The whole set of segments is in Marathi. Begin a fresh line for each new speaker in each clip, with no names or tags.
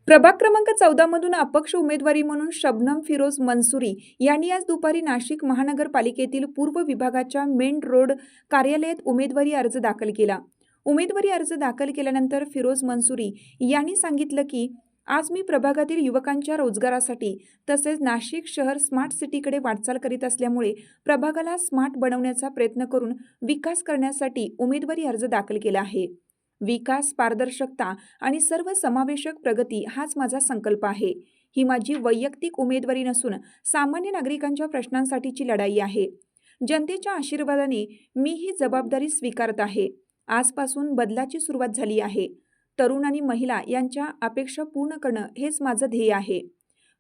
प्रभाग क्रमांक 14 मधून अपक्ष उमेदवारी म्हणून शबनम फिरोज मंसुरी यांनी आज दुपारी नाशिक महानगरपालिकेतील पूर्व विभागाच्या मेन रोड कार्यालयात उमेदवारी अर्ज दाखल केला। उमेदवारी अर्ज दाखल केल्यानंतर फिरोज मंसुरी यांनी सांगितलं की आज मी प्रभागातील युवकांच्या रोजगारासाठी तसेच नाशिक शहर स्मार्ट सिटीकडे वाटचाल करीत असल्यामुळे प्रभागाला स्मार्ट बनवण्याचा प्रयत्न करून विकास करण्यासाठी उमेदवारी अर्ज दाखल केला आहे। विकास, पारदर्शकता आणि सर्वसमावेशक प्रगती हाच माझा संकल्प आहे। ही माझी वैयक्तिक उमेदवारी नसून सामान्य नागरिकांच्या प्रश्नांसाठीची लढाई आहे। जनतेच्या आशीर्वादाने मी ही जबाबदारी स्वीकारत आहे। आजपासून बदलाची सुरुवात झाली आहे। तरुण आणि महिला यांच्या अपेक्षा पूर्ण करणं हेच माझं ध्येय आहे।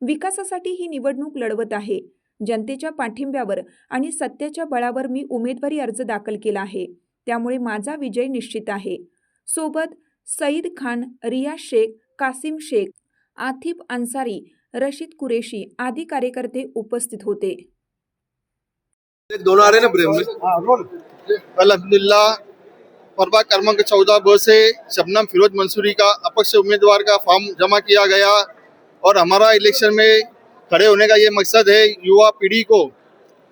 विकासासाठी ही निवडणूक लढवत आहे। जनतेच्या पाठिंब्यावर आणि सत्याच्या बळावर मी उमेदवारी अर्ज दाखल केला आहे। त्यामुळे माझा विजय निश्चित आहे। सोबत सईद खान, रिया शेख, कासिम शेख, आतिफ अन्सारी, रशीद कुरेशी आदी कार्यकर्ते उपस्थित होते।
दोनों आ रहे ना ब्रेव में। अल्हम्दुलिल्लाह प्रभाग क्रमांक 14 ब से शबनम फिरोज मंसूरी का अपक्ष उम्मीदवार का फॉर्म जमा किया गया और हमारा इलेक्शन में खड़े होने का ये मकसद है युवा पीढ़ी को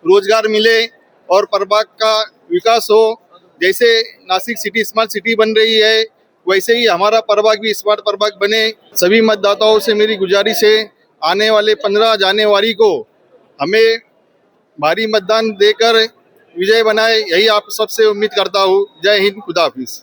रोजगार मिले और प्रभाग का विकास हो। जैसे नासिक सिटी स्मार्ट सिटी बन रही है वैसे ही हमारा प्रभाग भी स्मार्ट प्रभाग बने। सभी मतदाताओं से मेरी गुजारिश है आने वाले 15 जनवरी को हमें भारी मतदान देकर विजय बनाए, यही आप सबसे उम्मीद करता हूँ। जय हिंद, खुदा हाफिज।